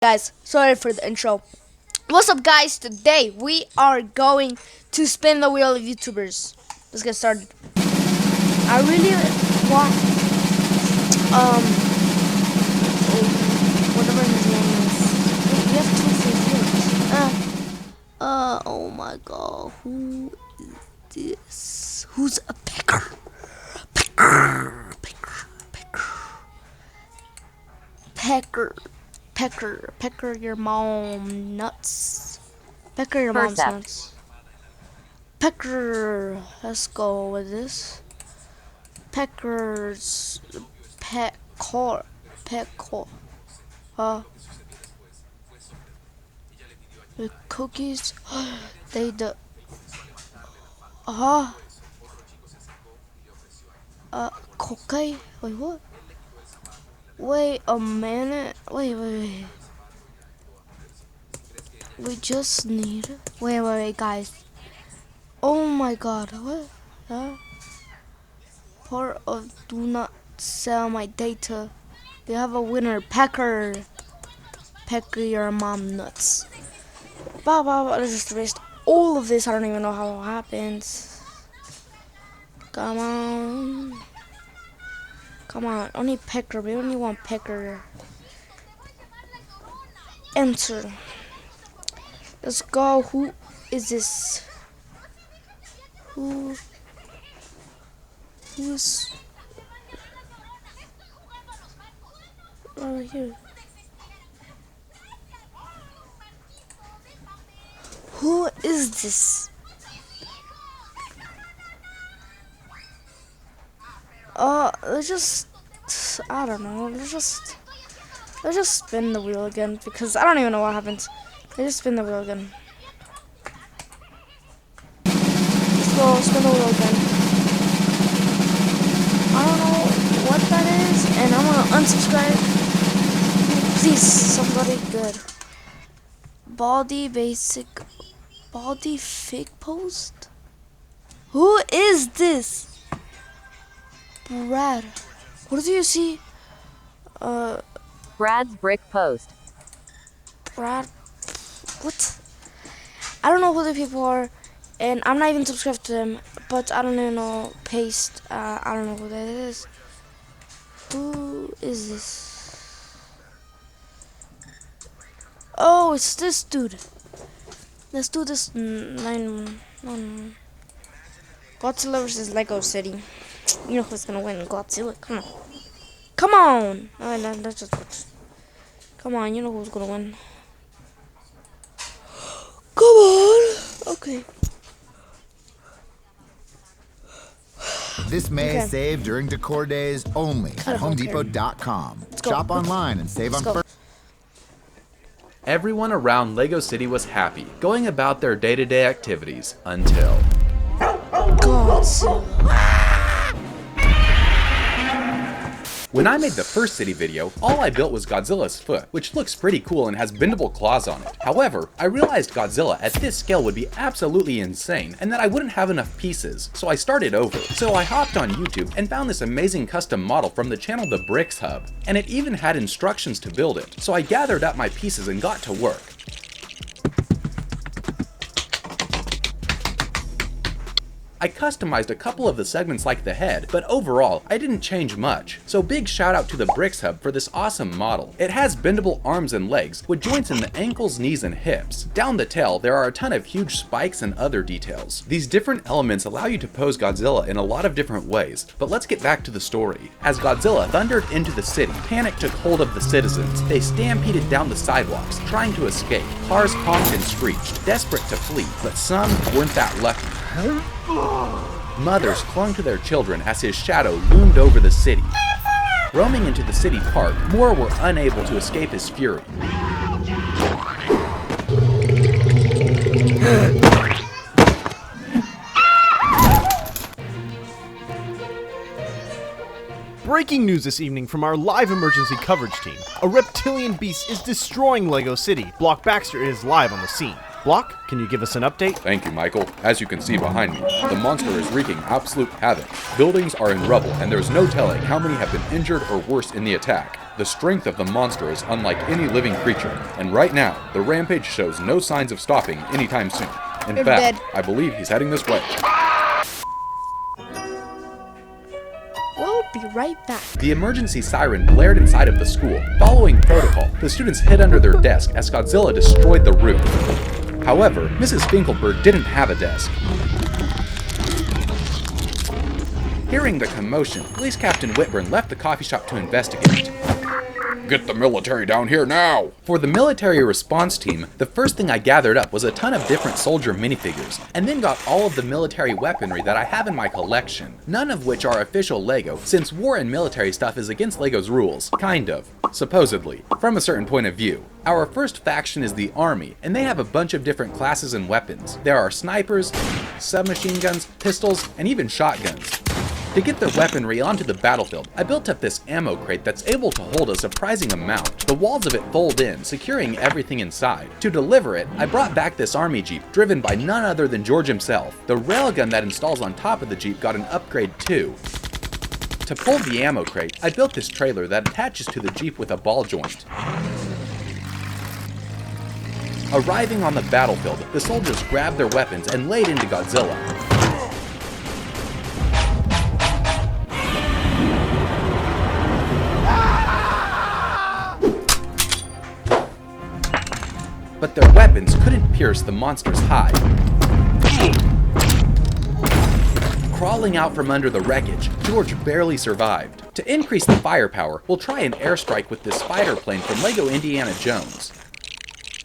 Guys, sorry for the intro. What's up, guys? Today we are going to spin the wheel of YouTubers. Let's get started. I really want whatever his name is. Wait, we have two favorites. Oh my god, who is this? Who's a picker? Pecker your mom nuts. Pecker your mom's nuts. Pecker, let's go with this. Pecker's pecker. The cookies, they cookie. Wait, what? Wait a minute. Wait. We just need. Wait, guys. Oh my god, what? Part of do not sell my data. We have a winner, Pecker your mom nuts. I just erased all of this. I don't even know how it happens. Come on, only Pecker. We only want Pecker. Enter. Let's go. Who is this? Who's right here? Who is this? Let's just, I don't know. Let's just spin the wheel again because I don't even know what happens. Let's just spin the wheel again. Let's go spin the wheel again. I don't know what that is, and I'm gonna unsubscribe. Please, somebody good. Baldy fake post? Who is this? Brad. What do you see? Brad's brick post. Brad. What? I don't know who the people are, and I'm not even subscribed to them, but I don't even know. Paste. I don't know who that is. Who is this? Oh, it's this dude. Let's do this 9-1. Godzilla versus Lego City. You know who's gonna win? Godzilla. Come on. Let's just watch. Come on, you know who's gonna win. Come on. Okay. This May save during decor days only at HomeDepot.com. Shop online and save on furniture. Everyone around Lego City was happy, going about their day-to-day activities until... Godzilla. When I made the first city video, all I built was Godzilla's foot, which looks pretty cool and has bendable claws on it. However, I realized Godzilla at this scale would be absolutely insane, and that I wouldn't have enough pieces, so I started over. So I hopped on YouTube and found this amazing custom model from the channel The Bricks Hub, and it even had instructions to build it. So I gathered up my pieces and got to work. I customized a couple of the segments like the head, but overall, I didn't change much. So big shout out to the Bricks Hub for this awesome model. It has bendable arms and legs with joints in the ankles, knees, and hips. Down the tail, there are a ton of huge spikes and other details. These different elements allow you to pose Godzilla in a lot of different ways, but let's get back to the story. As Godzilla thundered into the city, panic took hold of the citizens. They stampeded down the sidewalks, trying to escape. Cars honked and screeched, desperate to flee, but some weren't that lucky. Mothers clung to their children as his shadow loomed over the city. Roaming into the city park, more were unable to escape his fury. Breaking news this evening from our live emergency coverage team. A reptilian beast is destroying Lego City. Block Baxter is live on the scene. Block, can you give us an update? Thank you, Michael. As you can see behind me, the monster is wreaking absolute havoc. Buildings are in rubble, and there's no telling how many have been injured or worse in the attack. The strength of the monster is unlike any living creature, and right now, the rampage shows no signs of stopping anytime soon. In fact, dead. I believe he's heading this way. We'll be right back. The emergency siren blared inside of the school. Following protocol, the students hid under their desk as Godzilla destroyed the roof. However, Mrs. Finkelberg didn't have a desk. Hearing the commotion, Police Captain Whitburn left the coffee shop to investigate. Get the military down here now! For the military response team, the first thing I gathered up was a ton of different soldier minifigures, and then got all of the military weaponry that I have in my collection, none of which are official LEGO, since war and military stuff is against LEGO's rules. Kind of. Supposedly. From a certain point of view. Our first faction is the Army, and they have a bunch of different classes and weapons. There are snipers, submachine guns, pistols, and even shotguns. To get their weaponry onto the battlefield, I built up this ammo crate that's able to hold a surprising amount. The walls of it fold in, securing everything inside. To deliver it, I brought back this army jeep, driven by none other than George himself. The railgun that installs on top of the jeep got an upgrade too. To pull the ammo crate, I built this trailer that attaches to the jeep with a ball joint. Arriving on the battlefield, the soldiers grabbed their weapons and laid into Godzilla. But their weapons couldn't pierce the monster's hide. Crawling out from under the wreckage, George barely survived. To increase the firepower, we'll try an airstrike with this fighter plane from LEGO Indiana Jones.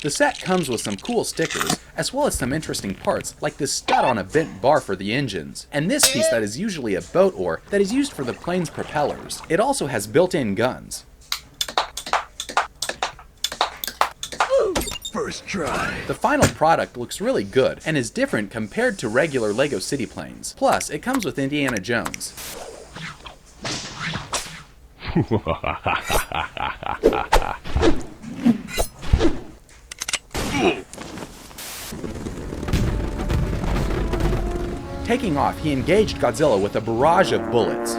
The set comes with some cool stickers, as well as some interesting parts, like this stud on a bent bar for the engines, and this piece that is usually a boat oar that is used for the plane's propellers. It also has built-in guns. First try. The final product looks really good and is different compared to regular LEGO City planes. Plus, it comes with Indiana Jones. Taking off, he engaged Godzilla with a barrage of bullets.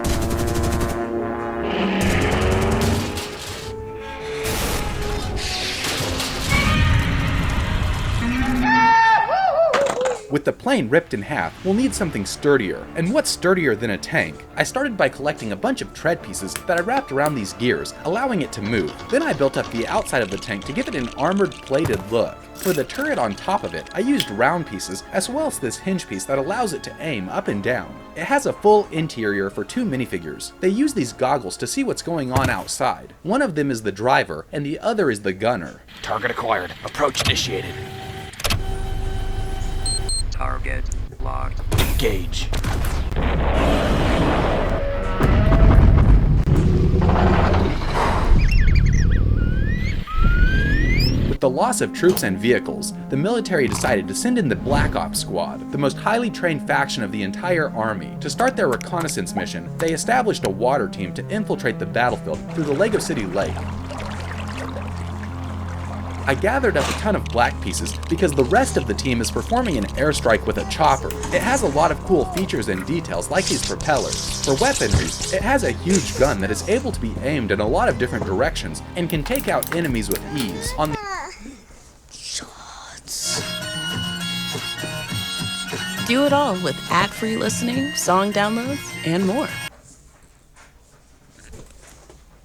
With the plane ripped in half, we'll need something sturdier. And what's sturdier than a tank? I started by collecting a bunch of tread pieces that I wrapped around these gears, allowing it to move. Then I built up the outside of the tank to give it an armored plated look. For the turret on top of it, I used round pieces, as well as this hinge piece that allows it to aim up and down. It has a full interior for 2 minifigures. They use these goggles to see what's going on outside. One of them is the driver, and the other is the gunner. Target acquired. Approach initiated. Target locked. Engage. With the loss of troops and vehicles, the military decided to send in the Black Ops Squad, the most highly trained faction of the entire army. To start their reconnaissance mission, they established a water team to infiltrate the battlefield through the LEGO City Lake. I gathered up a ton of black pieces because the rest of the team is performing an airstrike with a chopper. It has a lot of cool features and details like these propellers. For weaponry, it has a huge gun that is able to be aimed in a lot of different directions and can take out enemies with ease. On the Do it all with ad-free listening, song downloads, and more.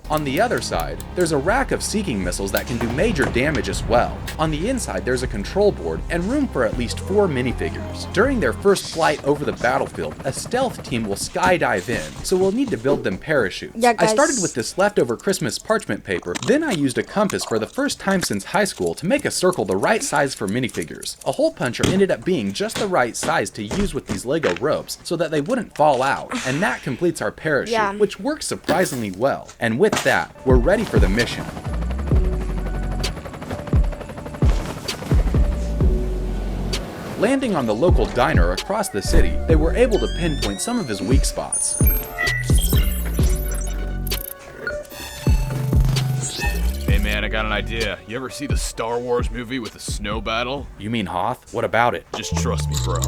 On the other side, there's a rack of seeking missiles that can do major damage as well. On the inside, there's a control board and room for at least 4 minifigures. During their first flight over the battlefield, a stealth team will skydive in, so we'll need to build them parachutes. Yeah, I guys. started with this leftover Christmas parchment paper, then I used a compass for the first time since high school to make a circle the right size for minifigures. A hole puncher ended up being just the right size to use with these LEGO ropes so that they wouldn't fall out, and that completes our parachute, Yeah. which works surprisingly well. And with that, we're ready for the mission. Landing on the local diner across the city, they were able to pinpoint some of his weak spots. Hey man, I got an idea. You ever see the Star Wars movie with the snow battle? You mean Hoth? What about it? Just trust me, bro.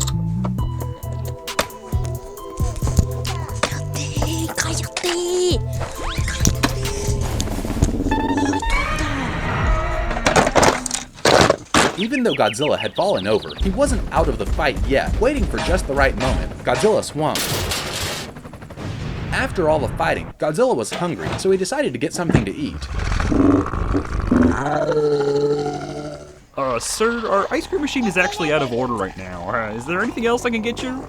Even though Godzilla had fallen over, he wasn't out of the fight yet. Waiting for just the right moment, Godzilla swung. After all the fighting, Godzilla was hungry, so he decided to get something to eat. Sir, our ice cream machine is actually out of order right now. Is there anything else I can get you?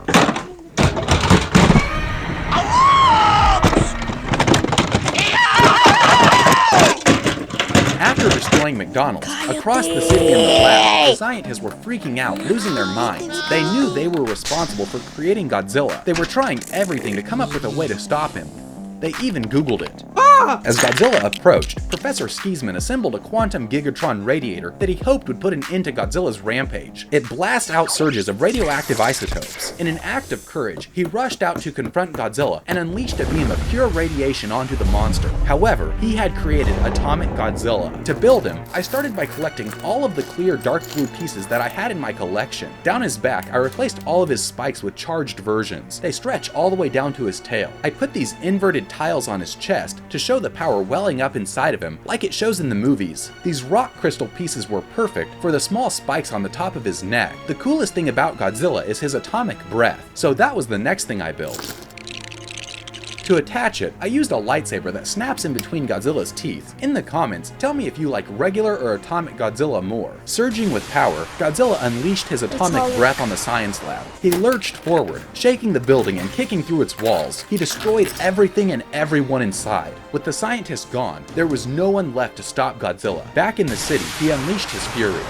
After destroying McDonald's, across the city in the lab, the scientists were freaking out, losing their minds. They knew they were responsible for creating Godzilla. They were trying everything to come up with a way to stop him. They even Googled it. As Godzilla approached, Professor Skeesman assembled a quantum gigatron radiator that he hoped would put an end to Godzilla's rampage. It blasts out surges of radioactive isotopes. In an act of courage, he rushed out to confront Godzilla and unleashed a beam of pure radiation onto the monster. However, he had created Atomic Godzilla. To build him, I started by collecting all of the clear dark blue pieces that I had in my collection. Down his back, I replaced all of his spikes with charged versions. They stretch all the way down to his tail. I put these inverted tiles on his chest to show the power welling up inside of him, like it shows in the movies. These rock crystal pieces were perfect for the small spikes on the top of his neck. The coolest thing about Godzilla is his atomic breath, so that was the next thing I built. To attach it, I used a lightsaber that snaps in between Godzilla's teeth. In the comments, tell me if you like regular or Atomic Godzilla more. Surging with power, Godzilla unleashed his atomic breath on the science lab. He lurched forward, shaking the building and kicking through its walls. He destroyed everything and everyone inside. With the scientists gone, there was no one left to stop Godzilla. Back in the city, he unleashed his fury.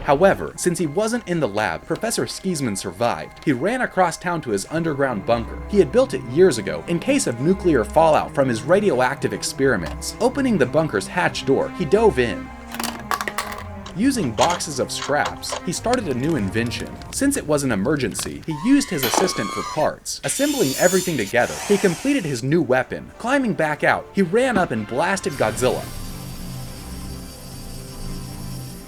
However, since he wasn't in the lab, Professor Skeesman survived. He ran across town to his underground bunker. He had built it years ago in case of nuclear fallout from his radioactive experiments. Opening the bunker's hatch door, he dove in. Using boxes of scraps, he started a new invention. Since it was an emergency, he used his assistant for parts. Assembling everything together, he completed his new weapon. Climbing back out, he ran up and blasted Godzilla.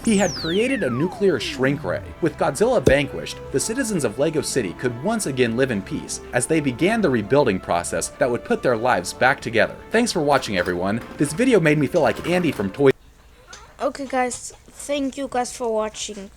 He had created a nuclear shrink ray. With Godzilla vanquished, the citizens of Lego City could once again live in peace as they began the rebuilding process that would put their lives back together. Thanks for watching, everyone. This video made me feel like Andy from Toy. Okay guys, thank you guys for watching.